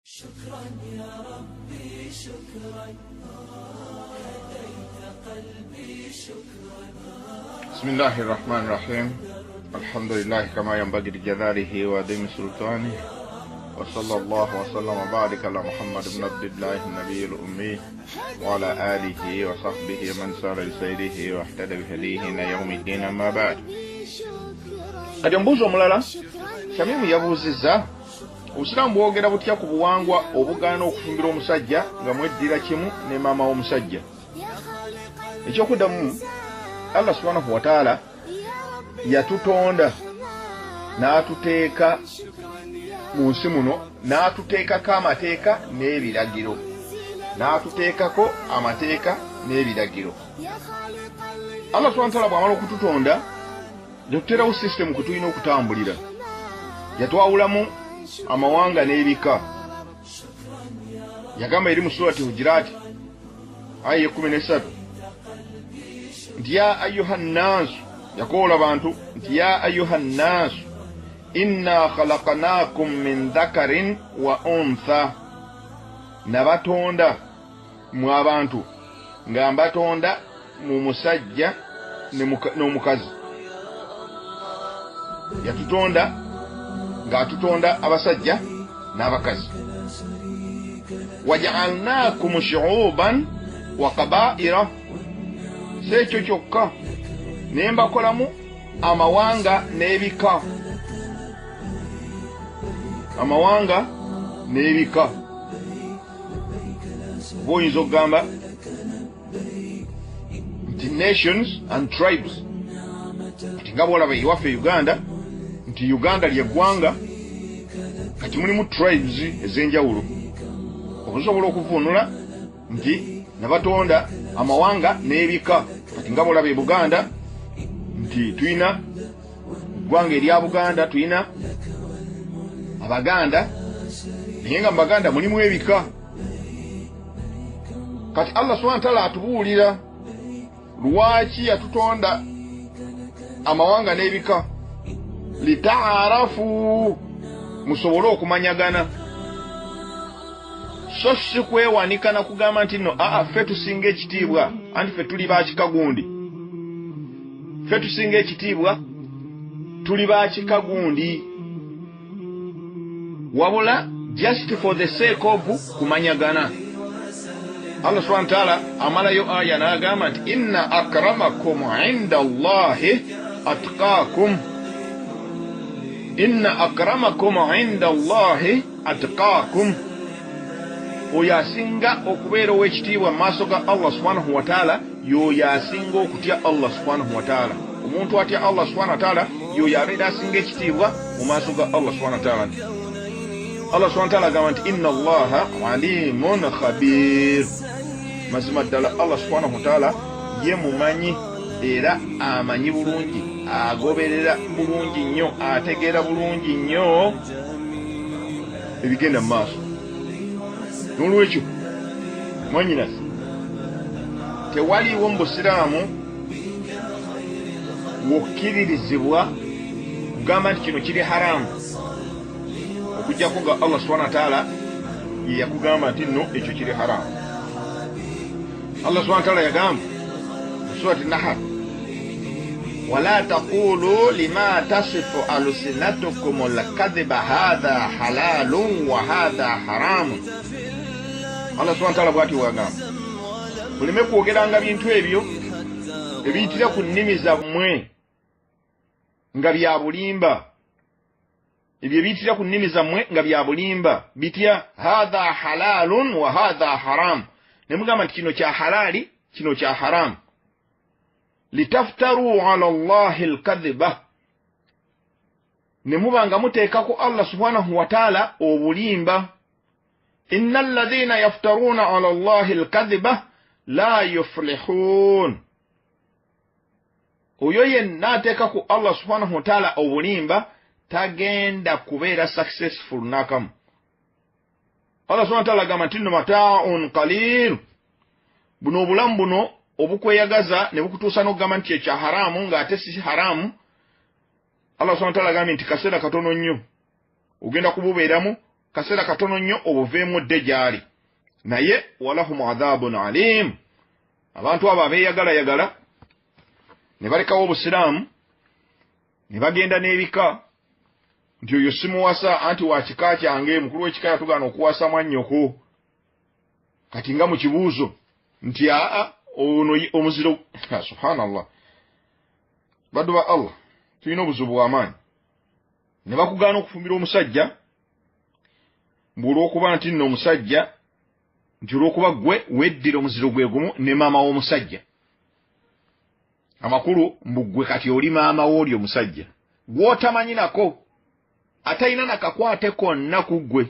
شكرا يا ربي شكرا هديت قلبي شكرا. بسم الله الرحمن الرحيم. الحمد لله كما ينبغي لجلاله وعظيم سلطانه، وصلى الله وسلم وبارك على محمد بن عبد الله النبي الأمي وعلى آله وصحبه من سار لسيره واهتدى بهديه إلى يوم الدين. أما بعد، kati mbuuzo omulala Shamimu yabuuzizza Obusiraamu bwogera butya ku buwangwa obugaana okufumbira omusajja nga mwedira kimu ne maama w'omusajja. Ekyokuddamu, Allah subhanahu wa ta'ala yatutonda n'atuteeka mu nsi muno, n'atuteekako amateeka n'ebiragiro, n'atuteekako amateeka n'ebiragiro. Allah subhanahu wa ta'ala bw'amala okututonda yatuterawo system kwe tulina okutambulira. Yatwawulamu amawanga n'ebika. Yagamba eri mu surati Hujurat aya 13 nti ya ayuha nnas, yakoola abantu nti ya ayuha nnas inna khalaqnakum min dhakarin wa untha, nabatonda mu abantu nga mbatonda mu musajja n'omukazi. Yatutonda nga atutonda abasajja n'abakazi. Waja'alnakum shu'uban wa qaba'ira, sekyo kyokka nembakolamu amawanga n'ebika. Amawanga n'ebika. Boyinza okugamba nti nations and tribes. Kati nga bwolaba ewaffe Uganda nti Uganda ly'eggwanga, kati mulimu tribes ez'enjawulo. Okusobola okuvunula nti nabatonda amawanga n'ebika. Kati nga bwolaba e Buganda nti tulina eggwanga erya Buganda, tulina Abaganda, naye nga mu Baganda mulimu ebika. Kati Allah subhanahu wa ta'ala atubuulira lwaki yatutonda amawanga n'ebika. Litaarafu, musobole okumanyagana. So si kwewanika na kugamba nti no ffe tusinga ekitiibwa anti ffe tuli bakikagundi. Ffe tusinga ekitiibwa tuli bakikagundi. Wabula just for the sake of kumanyagana. Allah subhanahu wa ta'ala amalayo aya n'agamba nti inna akramakum inda Allahi atqakum. Inna akramakum inda Allahi atqakum. Oyo asinga okubeera ow'ekitiibwa mu maaso ga Allah subhanahu wa ta'ala y'oyo asinga okutya Allah subhanahu wa ta'ala. Omuntu atya Allah subhanahu wa ta'ala y'oyo abeera asinga ekitiibwa mu maaso ga Allah subhanahu wa ta'ala. Allah subhanahu wa ta'ala agamba nti inna Allaha alimun khabir. Mazima ddala Allah subhanahu wa ta'ala ye mumanyi era amanyi bulungi, agoberera bulungi nnyo, ategeera bulungi nnyo ebigenda mu maaso. N'olwekyo mwannyinasi, tewaliiwo mu Busiraamu wokkiririzibwa kugamba nti kino kiri haramu okuggyako nga Allah subhanahu wa ta'ala ye yakugamba nti nno ekyo kiri haramu. Allah subhanahu wa ta'ala yagamba mu surati Nahl, wala taqulu lima tasifu alsinatukum alkadhiba hadha halalun wa hadha haramun. Allah subhanahu wa ta'ala bw'ati wagamba, muleme kwogeranga bintu ebyo ebiyitira ku nnimi zammwe nga bya bulimba. Ebyo ebiyitira ku nnimi zammwe nga bya bulimba bitya hadha halalun wa hadha haram. Ne mugamba nti kino kya halali, kino kya haramu. Litaftaru ala Allahi alkadhiba, ne mubanga muteekako Allah subhanahu wa ta'ala obulimba. Innal ladhina yaftaruna ala Allahi alkadhiba la yuflihun. Oyo yenna ateekako Allah subhanahu wa ta'ala obulimba tagenda kubeera successful nakamu. Allah subhanahu wa ta'ala agamba nti mata'un qalil. Buno obulamu buno obukweyagaza ne bukutuusa n'okugamba nti ekya haramu ng'ate si haramu. Allah subhanahu wa ta'ala agamba nti kaseera katono nnyo ogenda kububeeramu kaseera katono nnyo obuveemu dde gy'ali, naye walahum adhabun alim. Abantu abo abeeyagalayagala ne balekawo obusiraamu ne bagenda n'ebika nti oyo simuwasa anti wa kika kyange, mukulu w'ekika yatugaana okuwasa mwannyoko. Kati nga mu kibuuzo nti ono omuziro. Subhanallah, baddu ba Allah tulina obuzibu bw'amaanyi. Ne bakugaana okufumbira omusajja olw'okuba nti nno omusajja nti olw'okuba gwe weddira omuziro gwe gumu ne maama w'omusajja. Amakulu mbugwe kati oli maama w'oli omusajja gw'otamanyi nako, atalina nakakwate konna ku ggwe,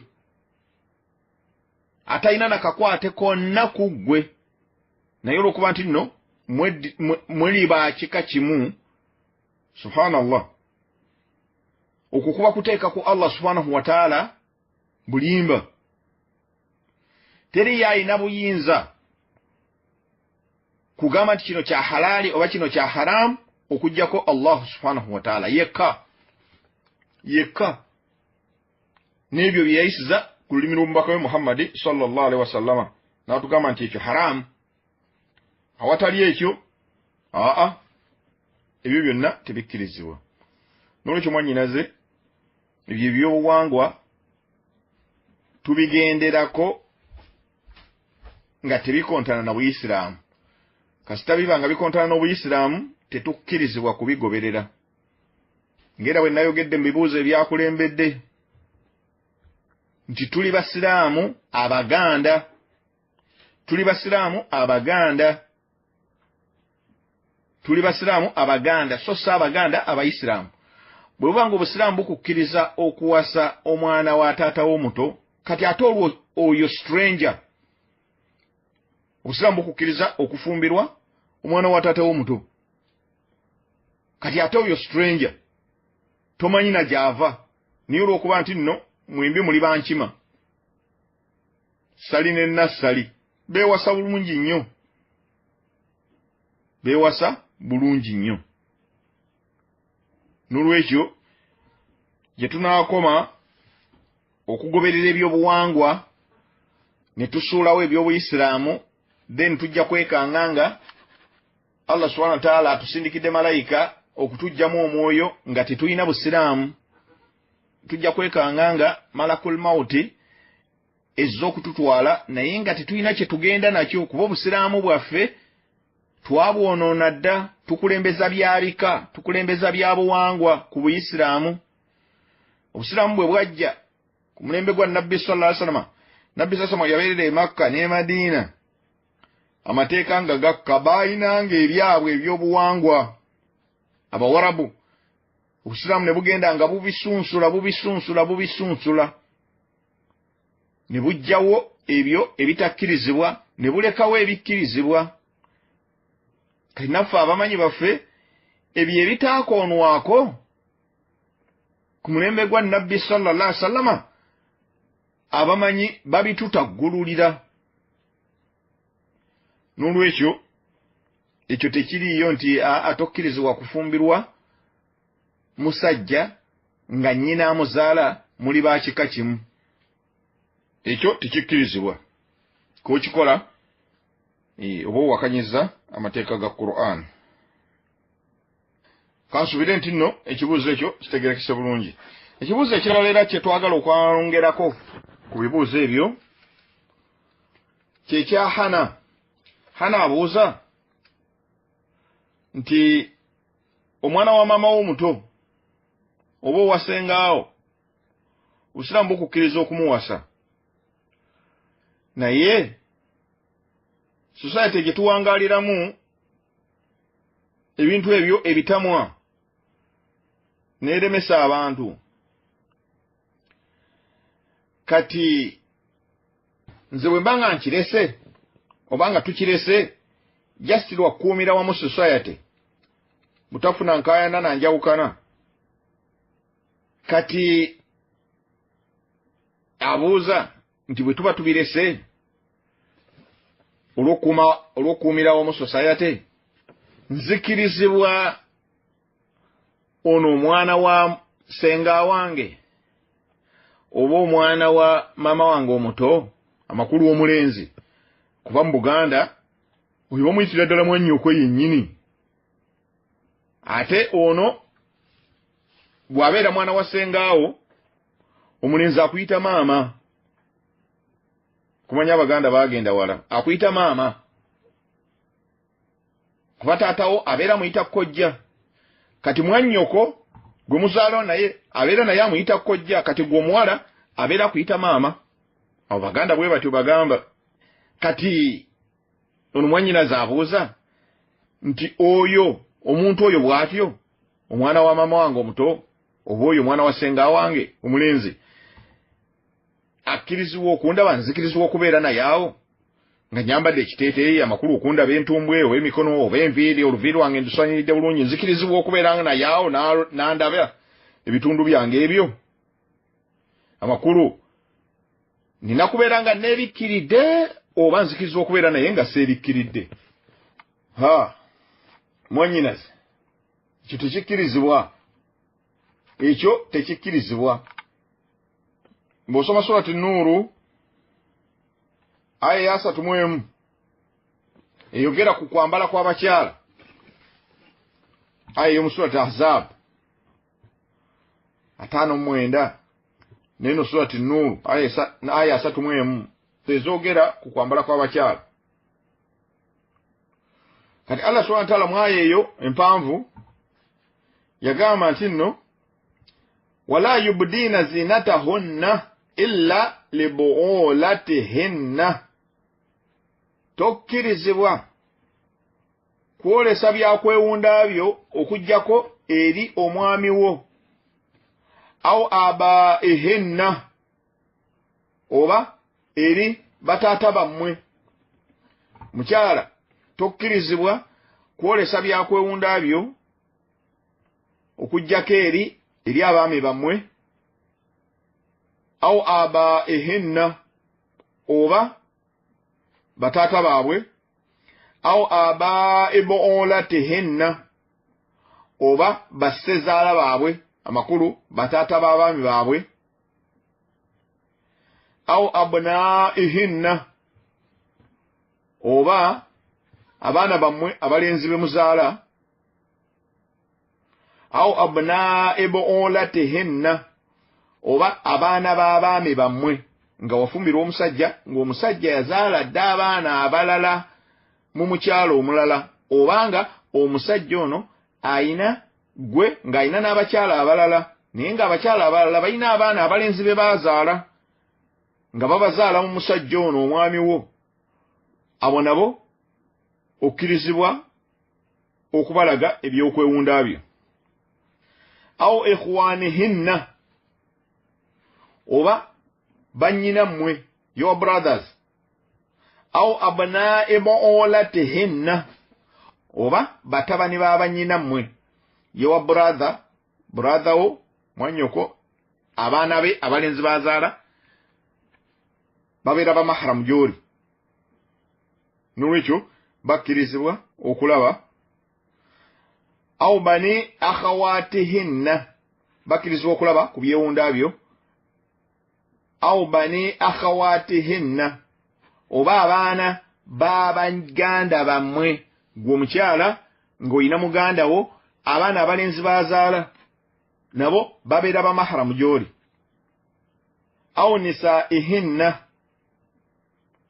atalina nakakwate konna ku ggwe, naye olw'okuba nti nno muli ba kika kimu. Subhanallah, okukuba kuteeka ku Allah subhanahu wa ta'ala bulimba. Teri yalina buyinza kugamba nti kino kya halali oba kino kya haramu okujjako Allah subhanahu wa ta'ala yekka n'ebyo bye yayisiza ku lulimi lw'omubaka we Muhammad sallallahu alaihi wasallama n'atugamba nti ekyo haramu. Awatali ekyo ebyo byonna tebikkirizibwa. N'olwekyo mwannyinaze, ebyo ebyobuwangwa tubigenderako nga tebikontana na Buyisiraamu. Kasita biba nga bikontana n'Obuyisiraamu tetukkirizibwa kubigoberera. Ngera bwe nayogedde mu bibuuzo ebyakulembedde nti tuli Basiraamu Abaganda, tuli Basiraamu Abaganda, tuli Basiraamu Abaganda so si Abaganda Abayisiraamu. Bwe buba nga Obusiraamu bukukkiriza okuwasa omwana wa taata w'omuto, kati ate olwo oyo stranger. Obusiraamu bukukkiriza okufumbirwa omwana wa taata w'omuto, kati ate oyo stranger tomanyi na gy'ava. Naye olw'okuba nti nno mwembi muli bankima, Sali ne Nassali beewasa bulungi nnyo, beewasa bulungi nnyo. N'olwekyo gye tunaakoma okugoberera ebyobuwangwa ne tusuulawo eby'Obuyisiraamu, then tujja kwekanga nga Allah subhanahu wa ta'ala atusindikidde malayika okutujjamu omwoyo nga tetulina Busiraamu. Tujja kwekanga nga malakul mauti ezza okututwala naye nga tetulina kye tugenda nakyo, kuba Obusiraamu bwaffe twabwonoona dda, tukulembeza byabika, tukulembeza byabuwangwa ku Buyisiraamu. Obusiraamu bwe bwajja ku mulembe gwa Nabbi sallallahu alaihi wasallam, Nabbi sallallahu alaihi wasallam yabeerera e Makka ne Madiina, amateeka nga gakka, baayinanga ebyabwe ebyobuwangwa Abawarabu. Obusiraamu ne bugenda nga bubisunsula ne bujjawo ebyo ebitakkirizibwa ne bulekawo ebikkirizibwa. Kati naffe abamanyi baffe ebyo ebitaakoonwako ku mulembe gwa Nabbi sallallahu alaihi wasallam, abamanyi babitutaggululira. N'olwekyo ekyo tekiriyo nti atokkirizibwa kufumbirwa musajja nga nnyina amuzaala muli ba kika kimu. Ekyo tekikkirizibwa k'okikola oba owakanyiza amateeka ga Qur'an. Kansubire nti nno ekibuuzo ekyo kitegerekese bulungi. Ekibuuzo ekirala era kye twagala okwongerako ku bibuuzo ebyo kye kya Hana. Hana abuuza nti omwana wa maama w'omuto oba owasengaawo Obusiraamu bukukkiriza okumuwasa, naye society gye tuwangaaliramu ebintu ebyo ebitamwa n'eremesa abantu. Kati nze bwe mbanga nkirese oba nga tukirese just lwakuumira wamu society butafuna nkaayana na njawukana, kati abuuza nti bwe tuba tubirese olw'okuumira wamu society, nzikirizibwa ono omwana wa senga wange oba omwana wa mama wange omuto amakulu omulenzi kuba mu Buganda oyo bamuyitira ddala mwannyoko yennyini ate ono bw'abeera mwana wa ssengaawo omulenzi akuyita maama kumanya Abaganda baagenda wala akuyita maama kuba taatawo abeera muyita kkojja kati mwannyoko gwe muzaalo naye abeera naye amuyita kkojja kati gwe omuwala abeera akuyita maama abo Baganda bwe batyo bagamba kati ono mwannyinaze abuuza nti oyo omuntu oyo bw'atyo omwana wa maama wange omuto oba oyo omwana wa ssenga wange omulenzi akkirizibwa okundaba nzikirizibwa okubeera naye awo nga nyambadde ekiteeteeyi amakulu okundaba entumbwe oba emikono oba enviiri oluviiri wange nduswanyiridde bulungi nzikirizibwa okubeera naye awo n'andaba ebitundu byange ebyo amakulu nina kubeera nga neebikkiridde oba nzikirizibwa okubeera naye nga seebikkiridde mwannyinaze ekyo tekikkirizibwa ekyo tekikkirizibwa bw'osoma surati Nuuru aya ya 31 eyogera ku kwambala kw'abakyala aya y'omu surati Ahzab 5:9 n'eno surati Nuuru aya 31 ezogera ku kwambala kw'abakyala kati Allah subhanahu wa ta'ala mu aya eyo empanvu yagamba nti nno wala yubdina zinatahunna illa libuulatihinna tokkirizibwa kwolesa byakwewunda byo okujjako eri omwami wo aw abaihinna oba eri bataata bammwe mukyala tokkirizibwa kwolesa byakwewunda byo okujjako eri abaami bammwe aw abaihinna oba bataata baabwe aw abaibuulatihinna oba bassezaala baabwe amakulu bataata b'abaami baabwe aw abnaihinna oba abaana bammwe abalenzi be muzaala aw abnai buulatihinna oba abaana b'abaami bammwe nga wafumbirwa omusajja ng'omusajja yazaala dde abaana abalala mu mukyalo omulala obanga omusajja ono ayina gwe ng'ayina n'abakyala abalala naye ng'abakyala abalala balina abaana abalenzi be baazaala nga babazaala mu musajja ono omwami wo abo nabo okkirizibwa okubalaga ebyokwewunda byo aw ikhwanihinna oba bannyina mmwe your brothers aw abnai buulatihinna oba batabani b'abannyina mmwe your brother wo mwannyoko abaana be abalenzi bazaala babeera bamahramu gy'oli n'olwekyo bakkirizibwa okulaba aw bani akhawatihinna bakkirizibwa okulaba ku byewunda byo aw bani akhawatihinna oba abaana b'abaganda bammwe gwe omukyala ng'olina muganda wo abaana abalenzi bazaala nabo babeera bamahramu gy'oli aw nisaihinna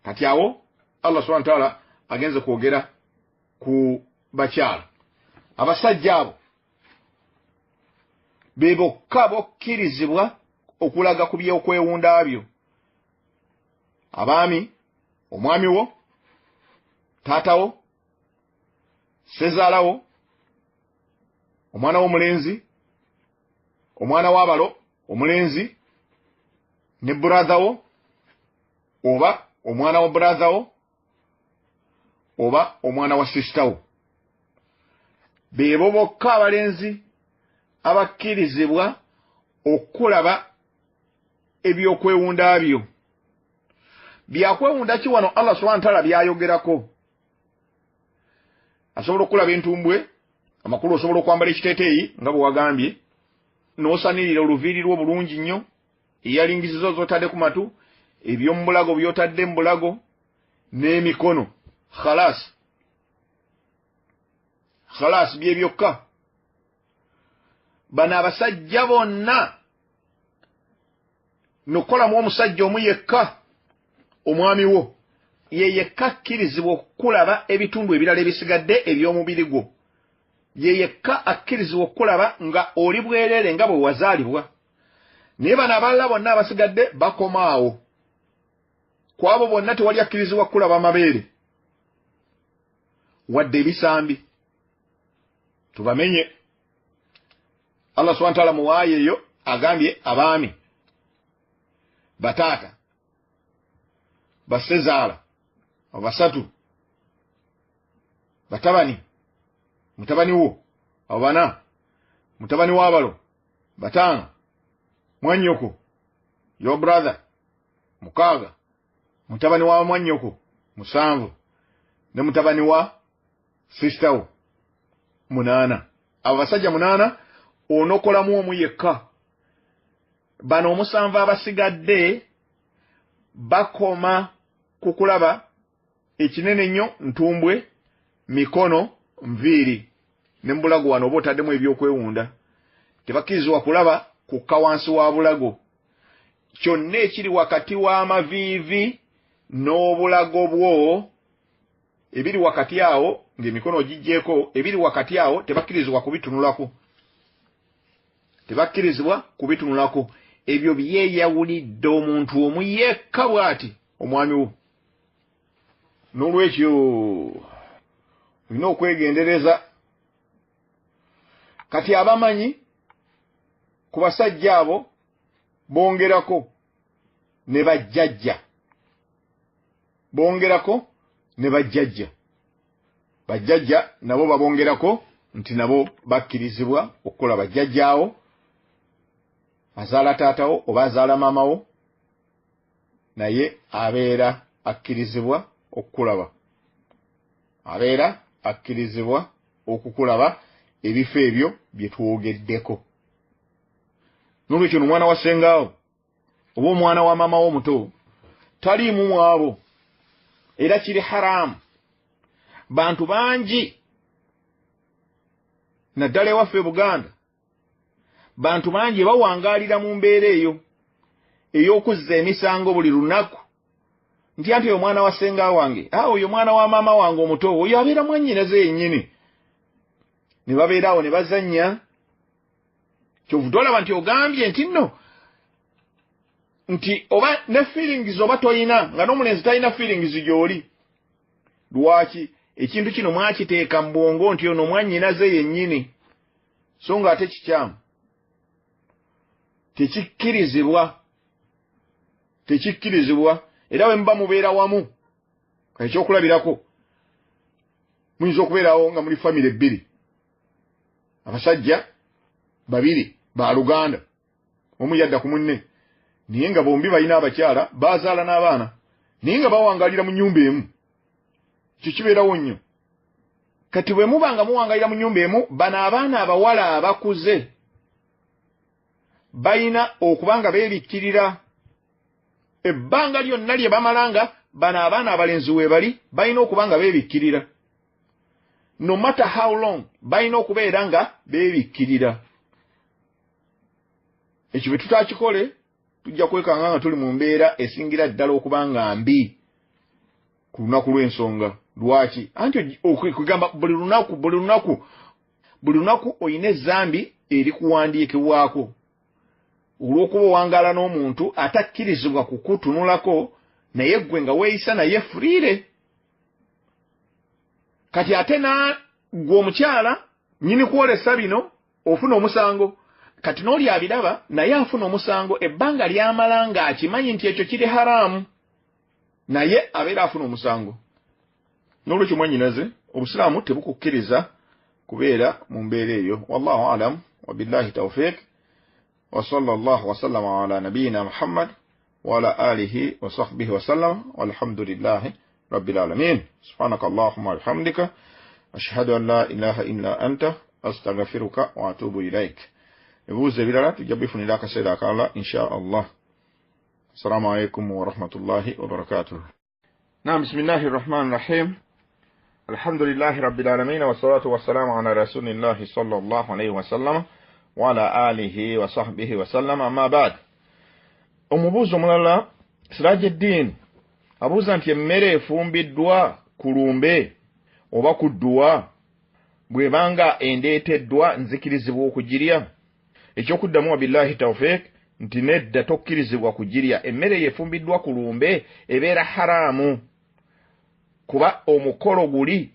kati awo Allah subhanahu wa ta'ala agenze kwogera ku bakyala abasajja abo be bokka bokkirizibwa okulaga ku byokwewunda byo abaami omwami wo taata wo ssezaala wo omwana w'omulenzi omwana w'abalo omulenzi ne brother wo oba omwana wa brother wo oba omwana wa sister wo beebo bokka abalenzi abakkirizibwa okulaba ebyokwewunda byo byakwewunda ki wano Allah subhanahu wa ta'ala byayogerako asobola okulaba entumbwe amakulu osobola okwambala ekiteeteeyi nga bwe wagambye n'osanirira oluviiri lwo bulungi nnyo eyalingizizo zotadde ku matu, eby'omu bulago byotadde mu bulago, n'emikono. Khalas bye byokka. Bano abasajja bonna nokolamu omusajja omu yekka omwami wo ye yekka akkirizibwa okukulaba ebitundu ebirala ebisigadde eby'omubiri gwo. Ye yekka akkirizibwa okukulaba nga oli bwereere nga bwe wazaalibwa. Naye bano abalala bonna abasigadde bakoma awo. Ku abo bonna tewali akkirizibwa kulaba mabeere wadde ebisambi. Tubamenye. Allah subhanahu wa ta'ala mu aya eyo agambye abaami, bataata, basezaala, basatu, batabani, mutabani wo, abana, mutabani w'abalo, batano, mwanyoko, your brother, mukaaga, mutabani wa mwanyoko, musanvu, ne mutabani wa sister wo, munana. Abasajja munana onokolamu omu yekka. Bano omusanvu abasigadde bakoma kukulaba ekinene nnyo, ntumbwe, mikono, nviiri ne mbulago wano oba otaddemu ebyokwewunda. Tebakkirizibwa kulaba kukka wansi wa bulago. Kyonna ekiri wakati w'amaviivi n'obulago bwo, ebiri wakati awo ng'emikono ogiggyeko, ebiri wakati awo tebakkirizibwa kubitunulako. Tebakkirizibwa kubitunulako. Ebyo byeyawulidde omuntu omu yekka bw'ati, omwami wo. N'olwekyo olina okwegendereza. Kati abamanyi ku basajja abo bongerako ne bajjajja. Bongerako ne bajjajja. Bajjajja nabo babongerako nti nabo bakkirizibwa okukola bajjajjaawo, azaala taatawo oba azaala maamawo, naye abeera akkirizibwa okukulaba. Abeera akkirizibwa okukulaba ebifo ebyo bye twogeddeko. N'olwekyo omwana wa ssengaawo oba omwana wa maamawo omuto taliimu mu abo, era kiri haramu. Bantu bangi naddala ewaffe Buganda, bantu bangi bawangaalira mu mbeera eyo ey'okuzza emisango buli lunaku nti anti oyo mwana wa ssenga wange, oyo mwana wa maama wange omuto, oyo abeera mwannyinaze yennyini. Ne babeera awo ne bazannya. Kyovu tolaba nti ogambye nti nno nti oba ne feelings oba toyina, nga n'omulenzi talina feelings gy'oli. Lwaki? Ekintu kino mwakiteeka mu bwongo nti ono mwannyinaze yennyini, so nga ate kikyamu. Tekikkirizibwa. Tekikkirizibwa. Era bwe muba mubeera wamu, ekyokulabirako, muyinza okubeerawo nga muli famire bbiri, abasajja babiri ba Luganda, omu yadda ku munne, naye nga bombi balina abakyala, bazaala n'abaana, naye nga bawangaalira mu nnyumba emu. Kyo kibeerawo nnyo. Kati bwe muba nga muwangaalira mu nnyumba emu, bano abaana abawala abakuze balina okuba nga beebikkirira. Ebbanga lyonna lye bamalanga, bano abaana abalenzi we bali balina okuba nga beebikkirira. No matter how long, balina okubeera nga beebikkirira. Ekyo bwe tutaakikole, tujja kwekanga nga tuli mu mbeera esingira ddala okuba nga mbi ku lunaku lw'ensonga. Lwaki? Anti okugamba buli lunaku oyina ezzambi erikuwandiikibwako olw'okuba owangaala n'omuntu atakkirizibwa kukutunulako, naye ggwe nga weeyisa naye furiire. Kati ate gwe omukyala nnyini kwolesa bino ofuna omusango. Kati n'oli abiraba naye afuna omusango, ebbanga lyamala ng'akimanyi nti ekyo kiri haramu, naye abeera afuna omusango. N'olwekyo mwannyinaze, Obusiraamu tebukukkiriza kubeera mu mbeera eyo. Wallahu alam wa billahi tawfiq. Wa sallallahu wa sallama ala nabiyyina Muhammad wa ala alihi wa sahbihi wa sallam, walhamdulillahi rabbil alamin. Subhanaka Allahumma wa bihamdika, ashhadu an la ilaha illa anta, astaghfiruka wa atubu ilaik. Ebibuuzo ebirala tujja bifunira akaseera akalala insha Allah. السلام عليكم ورحمة الله وبركاته. نعم، بسم الله الرحمن الرحيم. الحمد لله رب العالمين والصلاة والسلام على رسول الله صلى الله عليه وسلم وعلى آله وصحبه وسلم. أما بعد، omubuuzo mulala Sirajuddin abuuza nti emmere efumbiddwa ku lumbe oba ku dduwa bwebanga endeeteddwa nzikirizibwa okugirya? Ekyokuddamu wa billahi tawfiq nti nedda tokkirizibwa kugirya. Emmere yefumbiddwa ku lumbe ebeera haramu kuba omukolo guli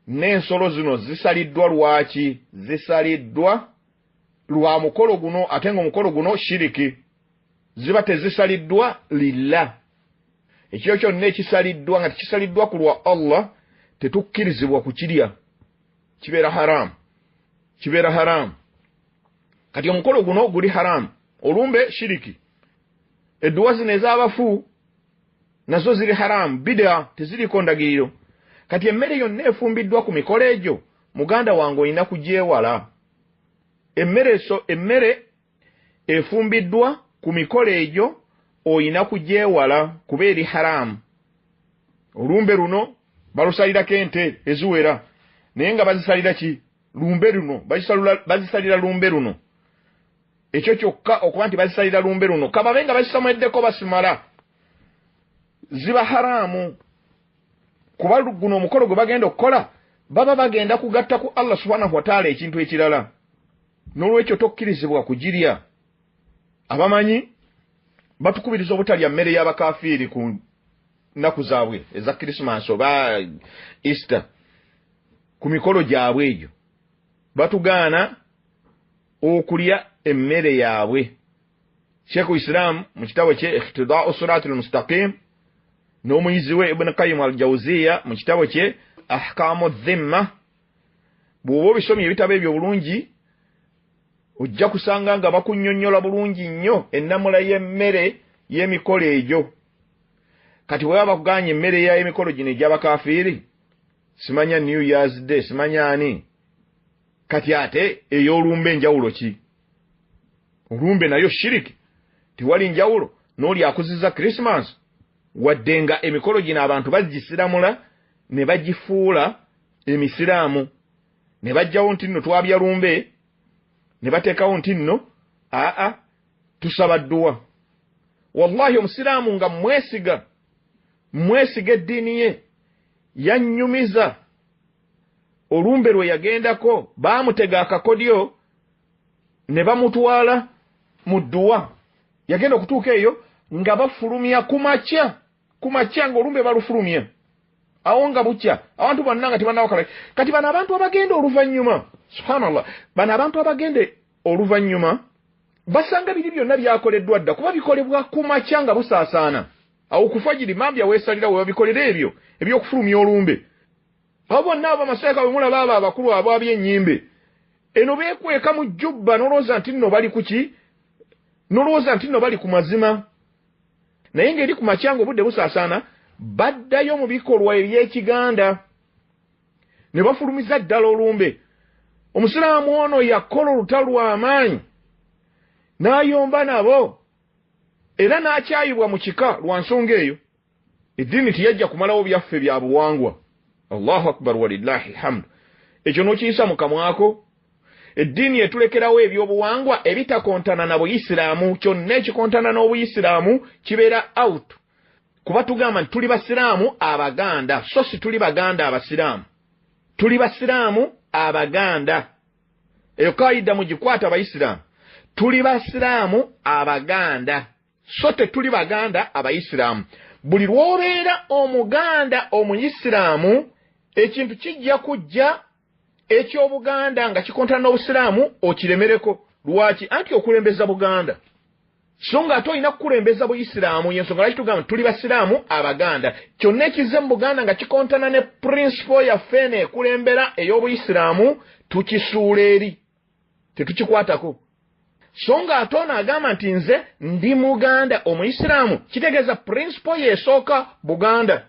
n'ensolo zino zisaliddwa lwaki? Zisaliddwa lwa mukolo guno, ate ng'omukolo guno shiriki. Ziba tezisaliddwa lillah. Ekyo kyonna ekisaliddwa nga tekisaliddwa ku lwa Allah tetukkirizibwa kukirya, kibeera haramu. Kibeera haramu. Kati omukolo guno guli haramu. Olumbe shiriki. Edduwa zino ez'abafu nazo ziri haramu, bid'a, teziriko ndagiriro. Kati emmere yonna efumbiddwa ku mikolo egyo, muganda wange olina kugyewala. Emmere efumbiddwa ku mikolo egyo olina kugyewala kuba eri haramu. Olumbe luno balusalirako ente eziwera, naye nga bazisalira ki? Lumbe luno bazisalira lumbe luno. Ekyo kyokka okuba nti bazisalira lumbe luno, kababe nga bazisamuddeko basimala, ziba haramu. Kuba guno omukolo gwe bagenda okukola baba bagenda kugatta ku Allah subhanahu wa ta'ala ekintu ekirala, n'olwekyo tokkirizibwa kugirya. Abamanyi batukubiriza obutalya mmere y'abakafiiri ku nnaku zaabwe eza Christmas oba Easter. Ku mikolo gyabwe egyo batugaana okulya emmere yaabwe. Sheikh Islam mu kitabo kye Iqtidaa'u Siratil Mustaqim n'omuyizi we Ibn Qayyim al-Jawziyya mu kitabo kye Ahkamu Dhimma, bw'oba obisomye ebitabo ebyo bulungi ojja kusanga nga bakunnyonnyola bulungi nnyo ennamula y'emmere y'emikolo egyo. Kati bwe baba bakuganye emmere y'emikolo gino egy'abakafiiri, simanya New Year's Day, simanya ani. Kati ate ey'olumbe njawulo ki? Olumbe nayo shiriki, tiwali njawulo n'oli akuziza Christmas, wadde nga emikolo gino abantu bagisiramula ne bagifuula emisiraamu, ne bajjawo nti nno twabya lumbe, ne bateekawo nti nno tusaba dduwa. Wallahi omusiraamu nga mwesiga eddiini ye yannyumiza. Olumbe lwe yagendako baamutega akakodyo ne bamutwala mu dduwa. Yagenda okutuuka eyo nga bafulumya kumakya ng'olumbe balufulumya. Awo nga bukya abantu bonna nga tebannawakala. Kati bano abantu abagenda oluvannyuma, subhanallah, bano abantu abagenda oluvannyuma basanga biri byonna byakoleddwa dda, kuba bikolebwa kumakya nga busaasaana. Awo kufajiri mambya weesalira we babikolera ebyo ebyokufulumya olumbe. Abo bonna abamaseeka bwe mulaba abo abakulu abo ab'ennyimbe eno beekweka mu jjubba n'olowooza nti nno bali ku ki? N'olowooza nti nno bali ku mazima. Naye ng'eri ku makya ng'obudde busaasaana baddayo mu bikolwa eby'ekiganda ne bafulumiza ddala olumbe. Omusiraamu ono yakola olutalo lw'amaanyi n'ayomba nabo era n'akyayibwa mu kika lwa nsonga eyo. Eddiini tiyajja kumalawo byaffe bya buwangwa. Allahu akbar walillahi alhamdu. Ekyo n'okiyisa mu kamwako. Eddiini etulekerawo ebyobuwangwa ebitakontana na Buyisiraamu, kyonna ekikontana n'Obuyisiraamu kibeera out. Kuba tugamba nti tuli Basiraamu Abaganda, so si tuli Baganda Abasiraamu. Tuli Basiraamu Abaganda. Eyo kaida mugikwata Abayisiraamu. Tuli Basiraamu Abaganda, so tetuli Baganda Abayisiraamu. Buli lw'obeera Omuganda Omuyisiraamu, ekintu kijja kujja eky'Obuganda nga kikontana n'Obusiraamu okiremereko. Lwaki? Anti okulembeza Buganda. So nga ate olina kukulembeza Buyisiraamu, y'ensonga lwaki tugamba tuli Basiraamu Abaganda. Kyonna ekize mu Buganda nga kikontana ne principle yaffe n'ekulembera ey'Obuyisiraamu tukisuula eri, tetukikwatako. So nga ate ono agamba nti nze ndi Muganda Omuyisiraamu, kitegeeza principle yeesooka Buganda.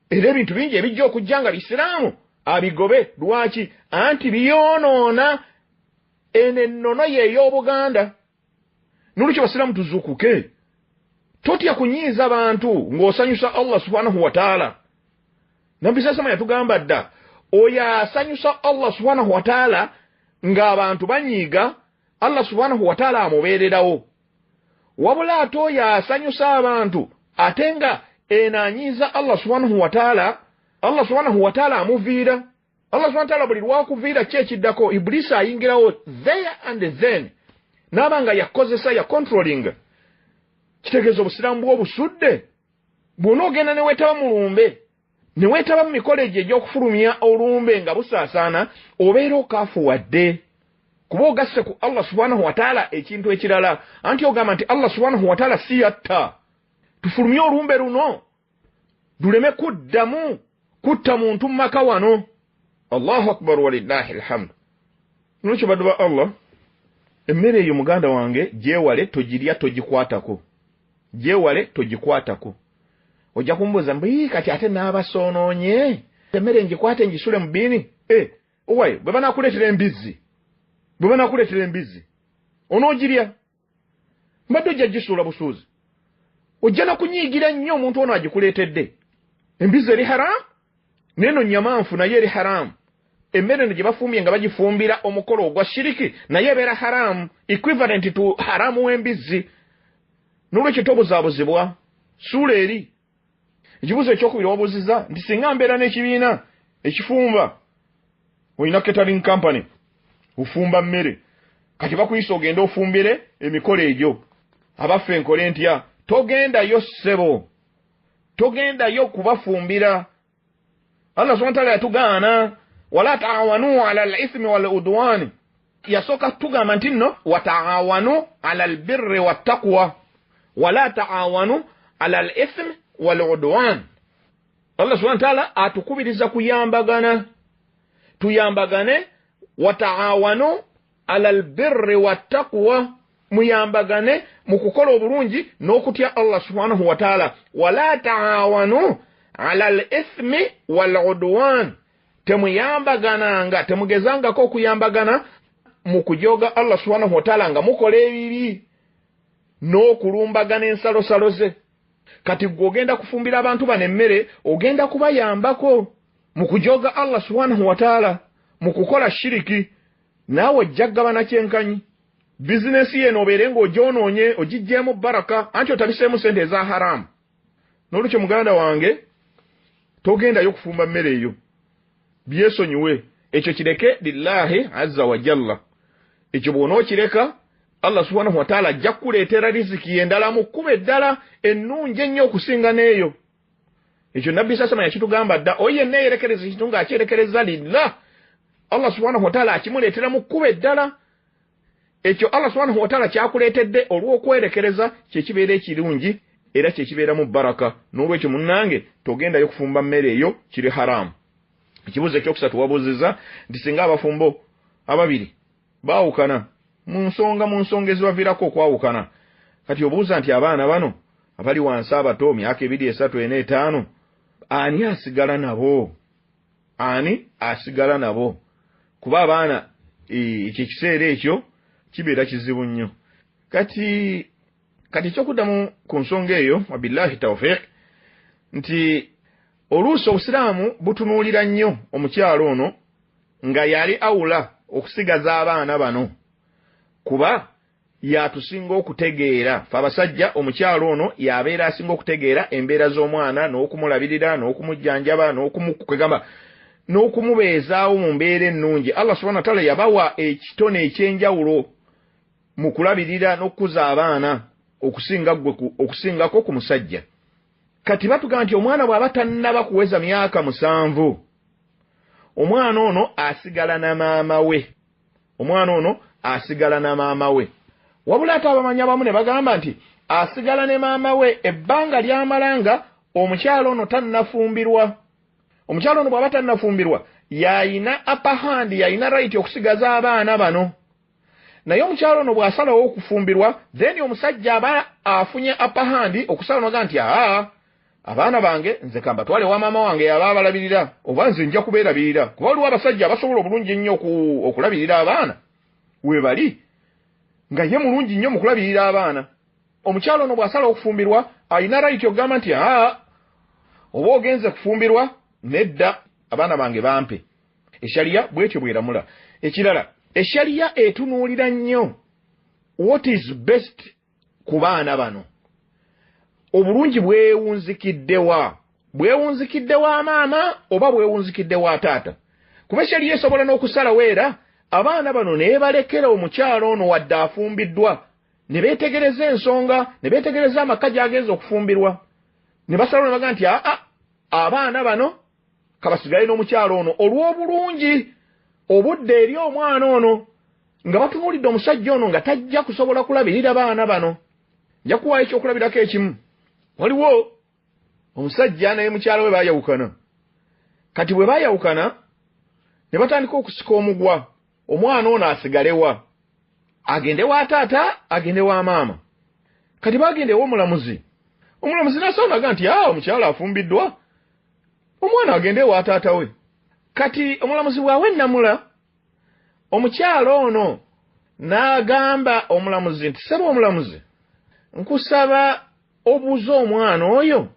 Era ebintu bingi ebijja okujja nga Bisiraamu abigobe. Lwaki? Anti byonoona eno ennono y'ey'Obuganda. Nolwekyo Basiraamu tuzuukuke. totya kunyiiza bantu ng'osanyusa Allah subhanahu wa ta'ala. Nabbi sasama yatugamba dda oyo asanyusa Allah subhanahu wa ta'ala ng'abantu banyiiga Allah subhanahu wa ta'ala amubeererawo. Wabula ate oyo asanyusa abantu ate nga enanyiiza Allah subhanahu wa ta'ala, Allah subhanahu wa ta'ala amuviira. Allah subhanahu wa ta'ala buli lwakuviira ki ekiddako Iblisi ayingirawo there and then n'abanga yakozesa ya controlling. Kitegeeza obusiraamu bw'obusudde bw'onoogenda ne weetaba mu lumbe ne weetaba mu mikoleegi egy'okufulumya olumbe nga busaasaana obeera okaafuwadde kuba ogasse ku Allah subhanahu wa ta'ala ekintu ekirala anti ogamba nti Allah subhanahu wa ta'ala si yatta. Tufulumye olumbe luno luleme kuddamu kutta muntu mu maka wano. Allahu akbar walillahi alhamdu. Nolwekyo baddu ba Allah, emmere eyo muganda wange gyewale togirya togikwatako. Gyewale togikwatako. Ojja kumbuuza mbi kati ate n'abasoonoonye emmere ngikwate ngisule mu bbiini. Owaye bwe banaakuleetera embizzi onoogirya mbadde ojja gisuula busuuzi. Ojja na kunyiigira nnyo omuntu ono agikuleetedde. Embizzi eri haramu neno nyamanfu naye eri haramu. Emmere eno gye bafumbye nga bagifumbira omukolo ogwa shiriki naye ebeera haramu, equivalent to haramu w'embizzi. N'olwekyo tobuzaabuzibwa. Suula eri. Ekibuuzo ekyokubiri wabuuziza nti singa mbeera n'ekibiina ekifumba, olina catering company, ofumba mmere, kati bakuyisa ogenda ofumbire emikolo egyo, abaffe nkole ntya? Togendayo ssebo, togendayo kubafumbira. Allah subhanahu wa ta'ala yatugaana wala ta'awanu 'ala al-ithmi wal-udwan. Yasooka tugamba nti nno wa ta'awanu 'ala al-birri wat-taqwa wala ta'awanu 'ala al-ithmi wal-udwan. Allah subhanahu wa ta'ala atukubiriza kuyambagana, tuyambagane wa ta'awanu 'ala al-birri wat-taqwa, muyambagane mu kukola obulungi n'okutya Allah subhanahu wa ta'ala. Wala ta'awanu 'ala al-ithmi wal-udwan, temuyambagananga, temugezangako okuyambagana mu kujoga Allah subhanahu wa ta'ala nga mukola ebibi n'okulumbagana ensalosalo ze. Kati gw'ogenda kufumbira abantu bano emmere ogenda kubayambako mu kujoga Allah subhanahu wa ta'ala, mu kukola shiriki, naawe ojja kugabana kyenkanyi. Bizinesi yeno obeere ng'ogyonoonye ogijjeemu baraka anti otabiseemu sente eza haramu. N'olwekyo muganda wange togendayo kufumba mmere eyo, byesonyiwe. Ekyo kireke lillahi azza wa jalla. Ekyo bw'onookireka Allah subhanahu wa ta'ala ajja kukuleetera riziki endala mu kkuba eddala ennungi ennyo okusinga n'eyo. Ekyo nabbi sasama yakitugamba dda, oyo yenna eyerekereza ekintu ng'akyerekereza lillah, Allah subhanahu wa ta'ala akimuleetera mu kkuba eddala. Ekyo Allah subhanahu wa ta'ala kyakuleetedde olw'okwerekereza kyekibeera ekirungi era kyekibeeramu baraka. N'olwekyo munnange togendayo kufumba mmere eyo, kiri haramu. Ekibuuzo ekyokusatu wabuuziza nti singa abafumbo ababiri baawukana mu nsonga ezibaviirako okwawukana, kati obuuza nti abaana bano abali wansi abato myaka 2, 3, 4, 5 ani asigala nabo? Ani asigala nabo? Kuba abaana ekyo ekiseera ekyo kibeera kizibu nnyo. Kati kyokuddamu ku nsonga eyo wabillahi tawfiq nti oluusi obusiraamu butunuulira nnyo omukyalo ono nga yali awula okusigaza abaana bano, kuba yatusinga okutegeera fe abasajja. Omukyalo ono yabeera asinga okutegeera embeera z'omwana n'okumulabirira n'okumujjanjaba n'okumubeezaawo mu mbeera ennungi. Allah subhanahu wa ta'ala yabawa ekitone ekyenjawulo mu kulabirira n'okukuza abaana okusingako ku musajja. Kati batugamba nti omwana bw'aba tannaba kuweza myaka 7, omwana ono asigala na maama we. Wabula ate abamanya bamu ne bagamba nti asigala ne maama we ebbanga lyamalanga omukyalo ono tannafumbirwa. Omukyalo ono bw'aba tannafumbirwa yayina upper hand, yayina right okusigaza abaana bano. Naye omukyalo ono bw'asalawo okufumbirwa, then omusajja aba afunye upper hand okusala noga nti abaana bange nze kamba twale wa maama wange yaba abalabirira, oba nze nja kubeerabirira. Kuba waliwo abasajja abasobola obulungi ennyo okulabirira abaana we bali, nga ye mulungi nnyo mu kulabirira abaana. omukyalo ono bw'asala okufumbirwa ayina right okugamba nti oba ogenze kufumbirwa nedda abaana bange bampe. Eshaliya bwetyo bweramula. Ekirala, eshaliya etunuulira nnyo what is best ku baana bano. Obulungi bwewunzikiddewa maama oba bwewunzikiddewa taata. Kuba eshaliya esobola n'okusalawo era abaana bano ne balekera omukyalo ono wadde afumbiddwa ne beetegereza ensonga, ne beetegereza amaka gy'agenza okufumbirwa, ne basalawo ne baga nti abaana bano kabasigale n'omukyalo ono olw'obulungi obudde eri omwana ono, nga batunuulidde omusajja ono nga tajja kusobola kulabirira baana bano. Nja kuwaayo ekyokulabirako ekimu. Waliwo omusajja naye mukyala we baayawukana. Kati bwe baayawukana ne batandika okusika omugwa, omwana ono asigalewa, agende wa taata agende wa maama. Kati bagendewo omulamuzi n'asoonaga nti omukyala afumbiddwa, omwana agende wa taata we. Kati omulamuzi bwawe namula, omukyala ono n'agamba omulamuzi nti saba omulamuzi, nkusaba obuuze omwana oyo,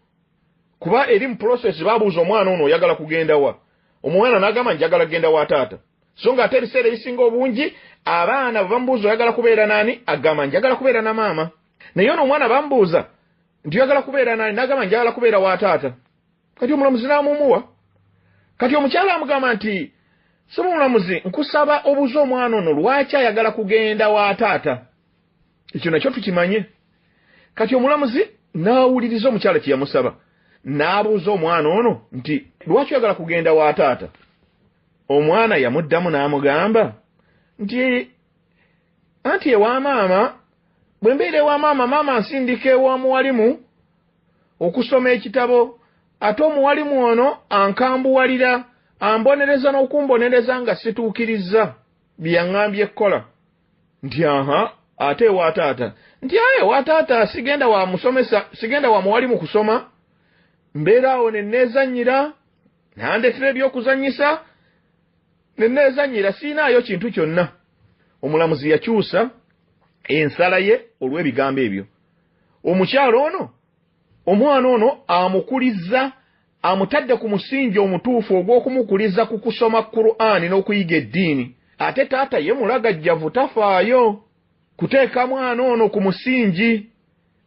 kuba eri mu process babuuza omwana ono oyagala kugenda wa. Omwana n'agamba njagala kugenda wa taata. So nga ate ebiseera ebisinga obungi abaana bwe bamubuuza oyagala kubeera nani, agamba njagala kubeera na maama. Naye ono omwana bamubuuza nti oyagala kubeera nani, n'agamba njagala kubeera wa taata. Kati omulamuzi n'amumuwa. Kati omukyala amugamba nti saba omulamuzi, nkusaba obuuze omwana ono lwaki ayagala kugenda wa taata. Ekyo nakyo tukimanye. Kati omulamuzi n'awuliriza omukyala kye yamusaba, n'abuuza omwana ono nti lwaki oyagala kugenda wa taata. Omwana yamuddamu n'amugamba nti anti ewa maama, bwe mbeera ewa maama, maama ansindika ewa muwalimu okusoma ekitabo, ate omuwalimu ono ankambuwalira, ambonereza n'okumbonereza nga situukiriza bye yaŋŋambye ekkola. Nti ate ewa taata, nti ewa taata sigenda wa musomesa, sigenda wa muwalimu kusoma, mbeera awo ne neezannyira, nandetera ebyokuzannyisa, ne neezannyira, siinaayo kintu kyonna. Omulamuzi yakyusa ensala ye olw'ebigambo ebyo. Omukyalo ono, omwana ono amukuliza, amutadde ku musingi omutuufu ogw'okumukuliza ku kusoma Qur'ani n'okuyiga eddiini. Ate taata ye mulagajjavu, tafaayo kuteeka mwana ono ku musingi.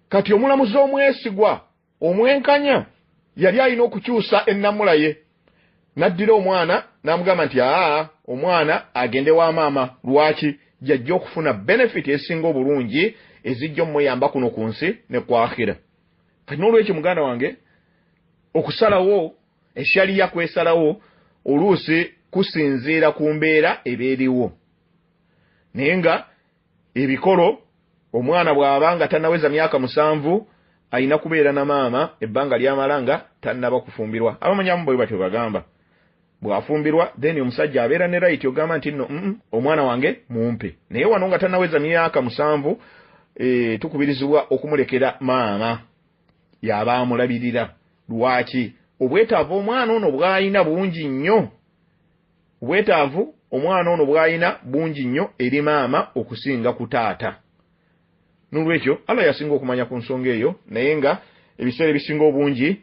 Kati omulamuzi omwesigwa, omwenkanya, yali alina okukyusa ennamula ye. N'addira omwana n'amugamba nti omwana agende wa maama. Lwaki? Jajja okufuna benefit esinga obulungi ezijja omuyamba kuno ku nsi ne ku akhira. Kati n'olwekyo muganda wange, okusalawo eshaliya kwesalawo oluusi kusinziira ku mbeera ebeeriwo. Naye nga ebikolo, omwana bw'aba nga tannaweza myaka 7 ayina kubeera na maama ebbanga ly'amala nga tannaba kufumbirwa. Abamanyamu bwe batyo bagamba bw'afumbirwa then omusajja abeera ne right ogamba nti nno omwana wange mumpe. Naye wano nga tannaweza myaka 7 tukubirizibwa okumulekera maama yaba amulabirira. Lwaki? Obwetaavu omwana ono bw'ayina bungi nnyo. Obwetaavu omwana ono bw'ayina bungi nnyo eri maama okusinga ku taata. N'olwekyo Allah yasinga okumanya ku nsonga eyo, naye nga ebiseera ebisinga obungi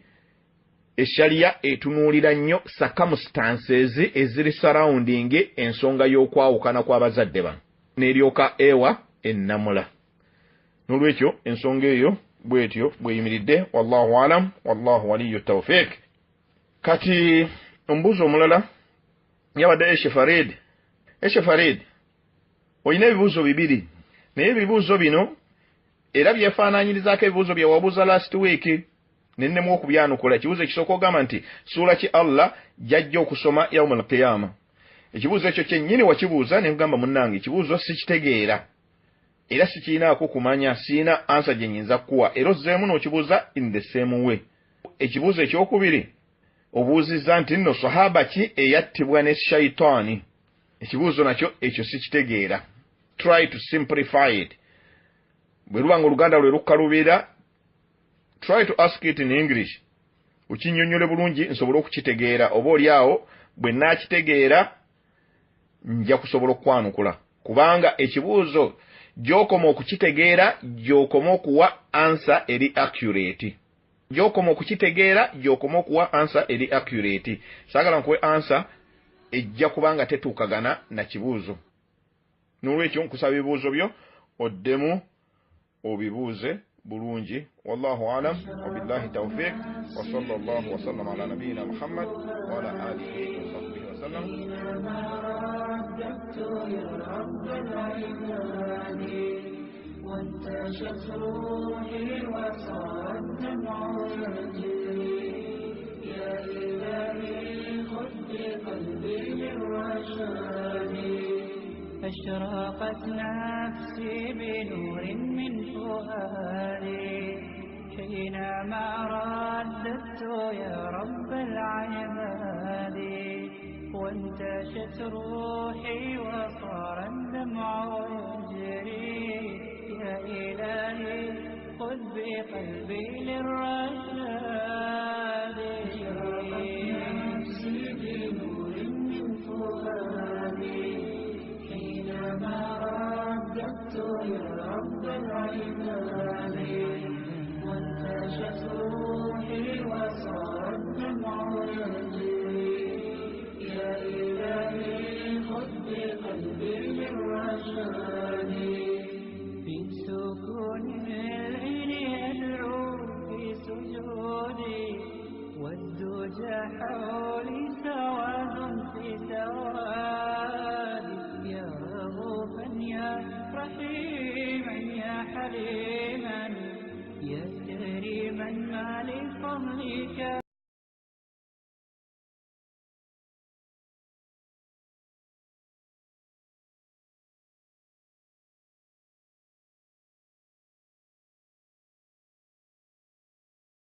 eshaliya etunuulira nnyo circumstances eziri surrounding ensonga y'okwawukana kw'abazadde bano n'eryoka ewa ennamula. N'olwekyo ensonga eyo bwetyo bweyimiridde. Wallahu alam, wallahu waliyu tawfiq. Kati ombuuzo omulala yabadde Eshefarid, olina ebibuuzo 2, naye ebibuuzo bino era byefaanaanyirizaako ebibuuzo bye wabuuza last week nennemu okubyanukula. Ekibuuzo ekisooka ogamba nti suura ki Allah jajja okusoma yawmul qiyama. Ekibuuzo ekyo kyennyini wakibuuza ne nkugamba munnange ekibuuzo sikitegeera era sikiinaako kumanya, siina ansa gye nnyinza kukuwa, era ozzeemu n'okibuuza in the same way. Ekibuuzo ekyokubiri obuuzizza nti nno sahaba ki eyattibwa ne shaitaani. Ekibuuzo nakyo ekyo sikitegeera. Try to simplify it. Bwe lubanga oluganda lwe lukalubeera, try to ask it in English. Ukinnyonnyole bulungi nsobole okukitegeera, oba oli awo bwe nnaakitegeera nja kusobola okwanukula. Kubanga ekibuuzo gy'okoma okukitegeera gy'okoma okuwa ansa eri accurate. Gy'okoma okukitegeera gy'okoma okuwa ansa eri accurate. Saagala nkuwe ansa ejja kubanga tetuukagana na kibuuzo. N'olwekyo nkusaba ebibuuzo byo oddemu obibuuze bulungi. Wallahu alam wa billahi tawfiq wa sallallahu wa sallam ala nabiyyina Muhammad wa ala alihi wa sahbihi wa sallam. وانتشت روحي وصار الدمع يجري يا إلهي خذ بقلبي للرشاد أشرقت نفسي بنور من فؤادي حينما رددت يا رب العباد وانتشت روحي وصار الدمع يجري يا إلهي خذ بقلبي للرشاد أشرقت نفسي بنور من فؤادي حينما رددت يا رب العباد وانتشت روحي وصار الدمع يجري يا إلهي خذ بقلبي للرشاد في سكون العين أدعو في سجودي والدجى حولي سواد في سوادي يا رؤوفا يا رحيما يا حليما يا كريما ما لفضلك